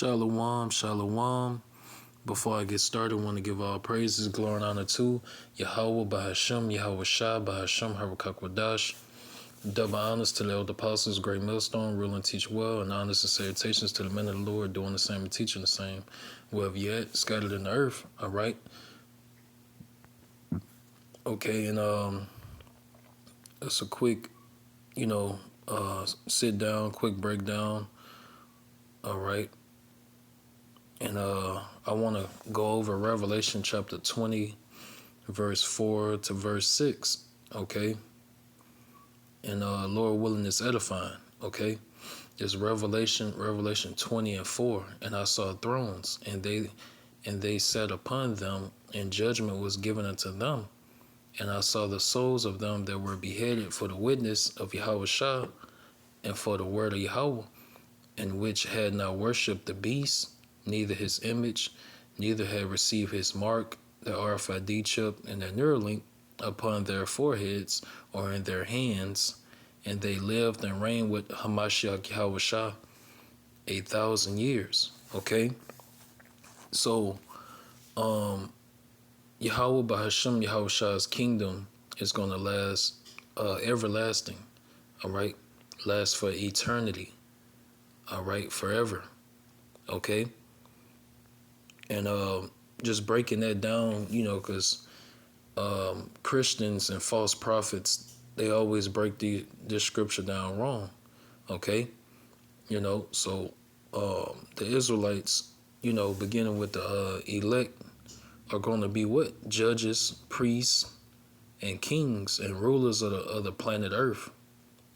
Shalom, shalom. Before I get started, I want to give all praises, glory, and honor to Yahweh, Bahashem, Yahweh Shah, Bahashem, Harakakwadash. Double honors to the elder apostles, great millstone, rule and teach well, and honors and salutations to the men of the Lord, doing the same and teaching the same. Wherever you at, scattered in the earth, all right? Okay, and it's a quick, sit down, quick breakdown, all right? And I want to go over Revelation chapter 20, verse 4 to verse 6, okay? And Lord willing, it's edifying, okay? It's Revelation 20 and 4. And I saw thrones, and they sat upon them, and judgment was given unto them. And I saw the souls of them that were beheaded for the witness of Yahweh Shah, and for the word of Yahweh, and which had not worshipped the beast, neither his image, neither had received his mark, the RFID chip, and the Neuralink upon their foreheads or in their hands, and they lived and reigned with Hamashiach Yahweh Shah 1,000 years. Okay? So, Yahweh Bahashem, Yahweh Shah's kingdom is going to last everlasting. All right? Last for eternity. All right? Forever. Okay? And just breaking that down, because Christians and false prophets, they always break this scripture down wrong. Okay? So the Israelites, beginning with the elect, are going to be what? Judges, priests, and kings and rulers of the planet Earth.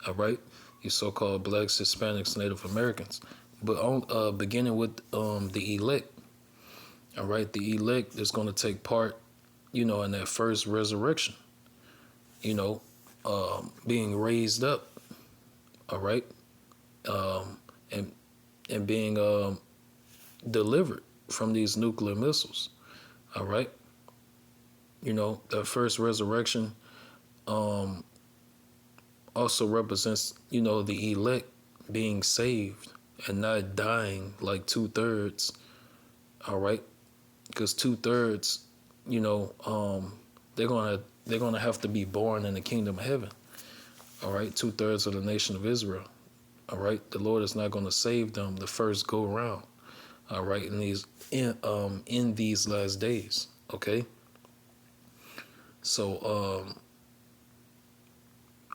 All right? You so-called blacks, Hispanics, Native Americans. But beginning with the elect. All right, the elect is going to take part, in that first resurrection, being raised up, all right, and being delivered from these nuclear missiles, all right. That first resurrection also represents, the elect being saved and not dying like 2/3, all right. Because 2/3, they're gonna have to be born in the kingdom of heaven. All right, 2/3 of the nation of Israel. All right, the Lord is not going to save them the first go around. All right, in these last days. Okay. So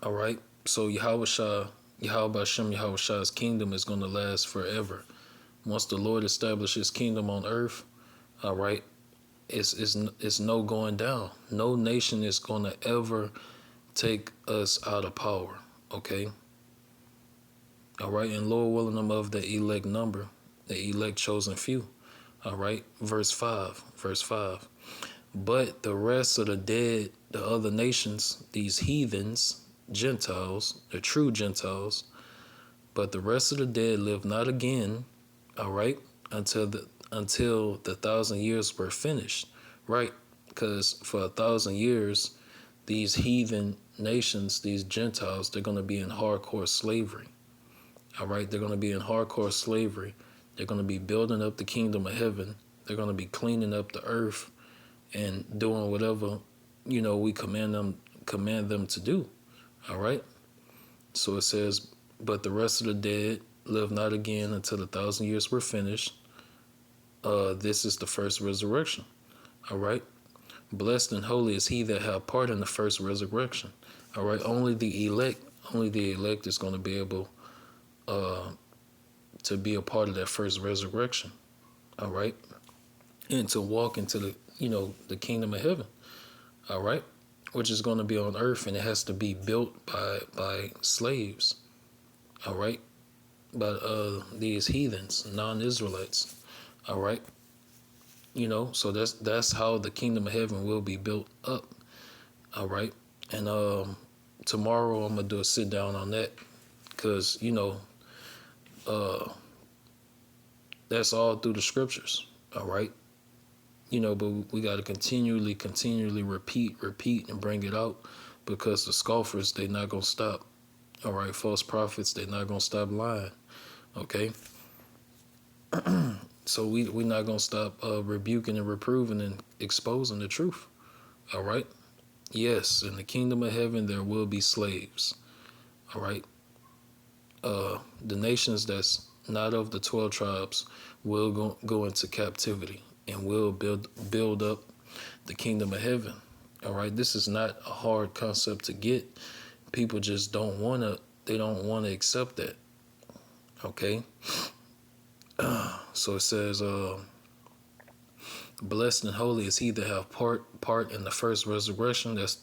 all right. So Yahweh Hashem, Yahweh Shah's kingdom is going to last forever. Once the Lord establishes His kingdom on earth. All right, it's no going down. No nation is going to ever take us out of power, okay? All right, and Lord willing, them of the elect number, the elect chosen few. All right, verse 5. But the rest of the dead, the other nations, these heathens, Gentiles, the true Gentiles, but the rest of the dead live not again, all right, until the 1,000 years were finished, right? Because for 1,000 years, these heathen nations, these Gentiles, they're going to be in hardcore slavery. All right, they're going to be in hardcore slavery. They're going to be building up the kingdom of heaven. They're going to be cleaning up the earth and doing whatever, we command them to do. All right. So it says, but the rest of the dead live not again until the 1,000 years were finished. This is the first resurrection. All right. Blessed and holy is he that have part in the first resurrection. All right. Only the elect is going to be able to be a part of that first resurrection. All right. And to walk into the kingdom of heaven. All right. Which is going to be on earth, and it has to be built by slaves. All right. By these heathens, non-Israelites. All right. So that's how the kingdom of heaven will be built up. All right. And tomorrow I'm going to do a sit down on that because, that's all through the scriptures. All right. But we got to continually repeat and bring it out because the scoffers, they're not going to stop. All right. False prophets, they're not going to stop lying. Okay. So we're not going to stop rebuking and reproving and exposing the truth. All right. Yes, in the kingdom of heaven, there will be slaves. All right. The nations that's not of the 12 tribes will go into captivity and will build up the kingdom of heaven. All right. This is not a hard concept to get. People just they don't want to accept that. Okay. So it says, blessed and holy is he that have part in the first resurrection. That's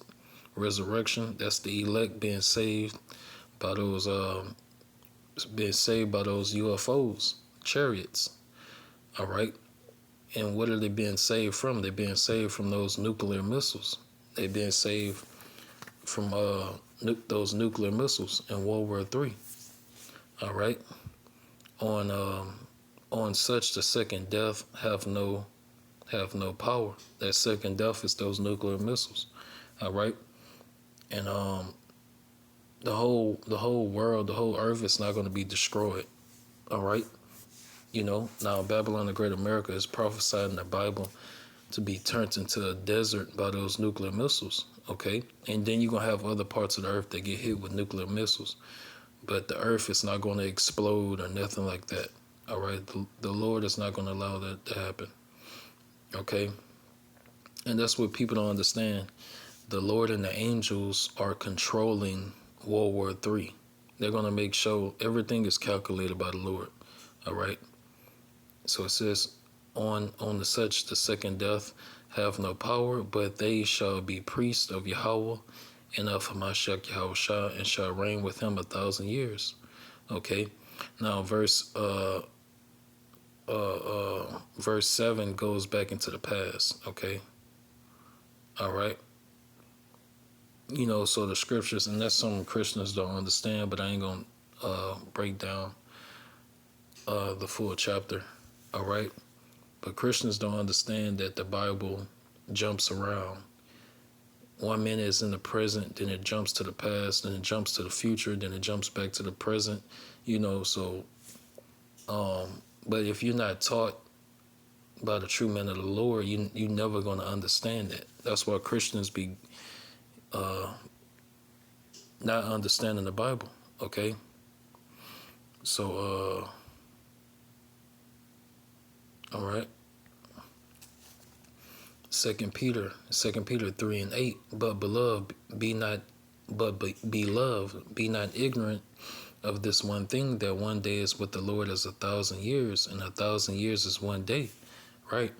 resurrection. That's the elect being saved by those UFOs, chariots. All right. And what are they being saved from? They're being saved from those nuclear missiles. They're being saved from those nuclear missiles in World War III. All right. On such the second death have no power. That second death is those nuclear missiles. All right. And the whole world, the whole earth is not going to be destroyed. All right. Now Babylon the Great America is prophesied in the Bible to be turned into a desert by those nuclear missiles. Okay. And then you're going to have other parts of the earth that get hit with nuclear missiles. But the earth is not going to explode or nothing like that. All right. The Lord is not going to allow that to happen. Okay. And that's what people don't understand. The Lord and the angels are controlling World War III. They're going to make sure everything is calculated by the Lord. All right. So it says, on the such the second death have no power, but they shall be priests of Yahweh and of Hamashiach Yahushua, and shall reign with him 1,000 years. Okay. Now verse 7 goes back into the past. Okay. All right. So the scriptures, and that's something Christians don't understand, but I ain't going to break down the full chapter. All right. But Christians don't understand that the Bible jumps around. 1 minute is in the present, then it jumps to the past, then it jumps to the future, then it jumps back to the present. But if you're not taught by the true men of the Lord, you're never going to understand that. That's why Christians be not understanding the Bible. Okay. So all right. Second Peter 3:8. Beloved, be not ignorant of this one thing, that one day is with the Lord as 1,000 years, and 1,000 years is one day. Right.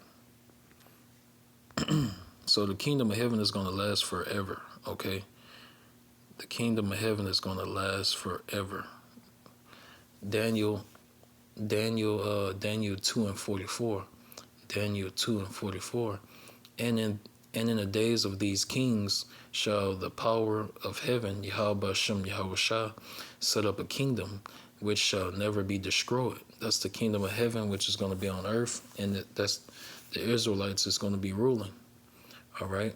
So the kingdom of heaven is going to last forever. Okay. The kingdom of heaven is going to last forever. Daniel 2:44. Daniel 2:44. And in the days of these kings shall the power of heaven, Yahweh Shem Yahushua, set up a kingdom which shall never be destroyed. That's the kingdom of heaven, which is going to be on earth, and that's the Israelites is going to be ruling. All right.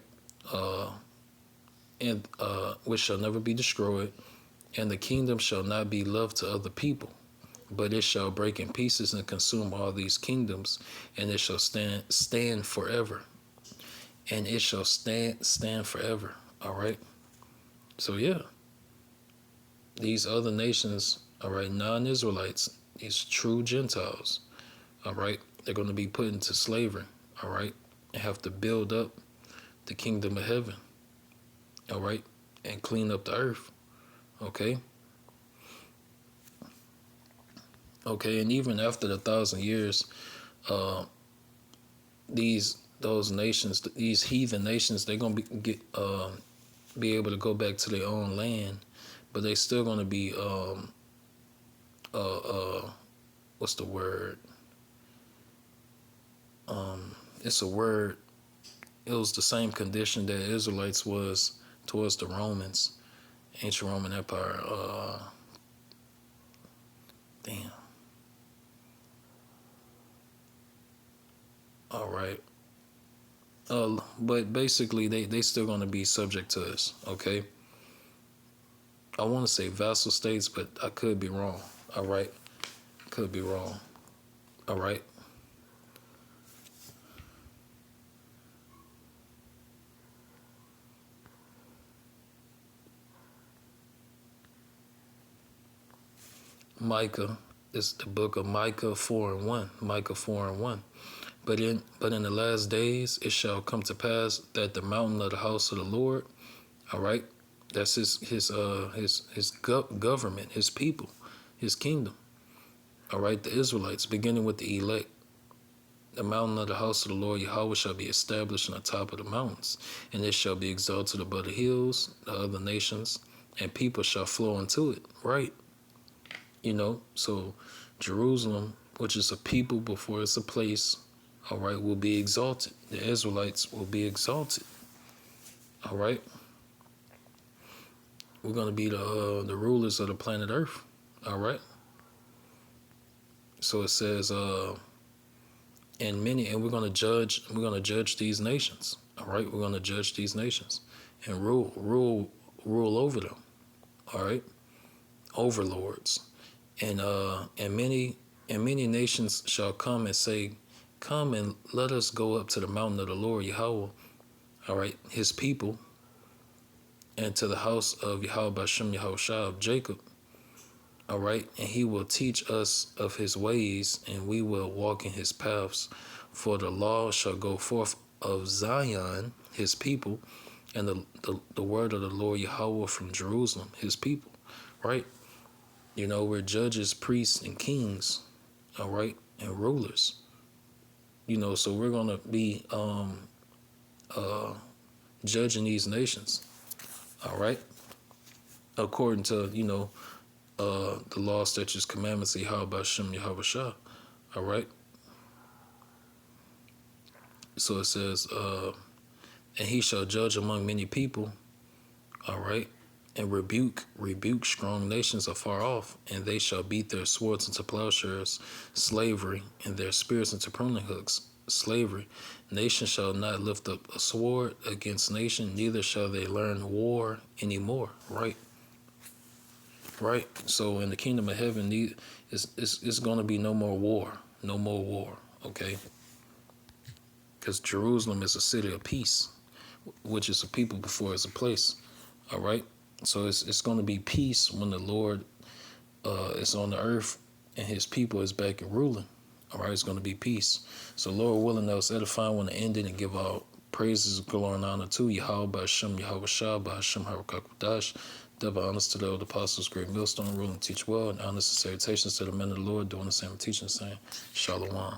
And which shall never be destroyed, and the kingdom shall not be left to other people, but it shall break in pieces and consume all these kingdoms, and it shall stand forever. And it shall stand forever. All right. So yeah, these other nations, all right, non-Israelites, these true Gentiles, all right, they're going to be put into slavery. All right, and have to build up the kingdom of heaven. All right, and clean up the earth. Okay. Okay, and even after the 1,000 years, those nations, these heathen nations, they're gonna be able to go back to their own land, but they still gonna be what's the word? It's a word. It was the same condition that Israelites was towards the Romans, ancient Roman Empire. Damn. All right. But basically, they still gonna be subject to us. Okay. I want to say vassal states, but I could be wrong. All right. Could be wrong. All right. Micah is the book of Micah 4:1. Micah 4:1. But in the last days it shall come to pass that the mountain of the house of the Lord, all right, that's his government, his people, his kingdom, all right, the Israelites, beginning with the elect. The mountain of the house of the Lord Yahweh shall be established on the top of the mountains, and it shall be exalted above the hills, the other nations, and people shall flow into it, right? So Jerusalem, which is a people before it's a place, all right, will be exalted. The Israelites will be exalted, all right? We're going to be the rulers of the planet Earth, all right? So it says, and we're going to judge these nations, all right? We're going to judge these nations and rule over them, all right? Overlords. And many nations shall come and say, come and let us go up to the mountain of the Lord Yahweh, all right, his people, and to the house of Yahweh Bashem Yahushua of Jacob, all right, and he will teach us of his ways, and we will walk in his paths. For the law shall go forth of Zion, his people, and the word of the Lord Yahweh from Jerusalem, his people, right? We're judges, priests, and kings, all right, and rulers. So we're going to be judging these nations, all right, according to, the law, statutes, commandments of Yahweh Bashem Yahweh Shah, all right. So it says, and he shall judge among many people, all right, and rebuke strong nations afar off, and they shall beat their swords into plowshares, slavery, and their spears into pruning hooks, slavery. Nation shall not lift up a sword against nation, neither shall they learn war anymore, right? Right. So in the kingdom of heaven, it's going to be no more war, okay? Because Jerusalem is a city of peace, which is a people before it's a place, all right? So it's going to be peace when the Lord is on the earth and his people is back and ruling, all right? It's going to be peace. So Lord willing, that was edifying. Want to end it and give all praises, glory, and honor to Yahweh Bashem Yahweh Shah Bashem Harakakadash. Double honors to the old apostles, great millstone, rule and teach well, and honors and salutations to the men of the Lord, doing the same teaching, saying, Shalom.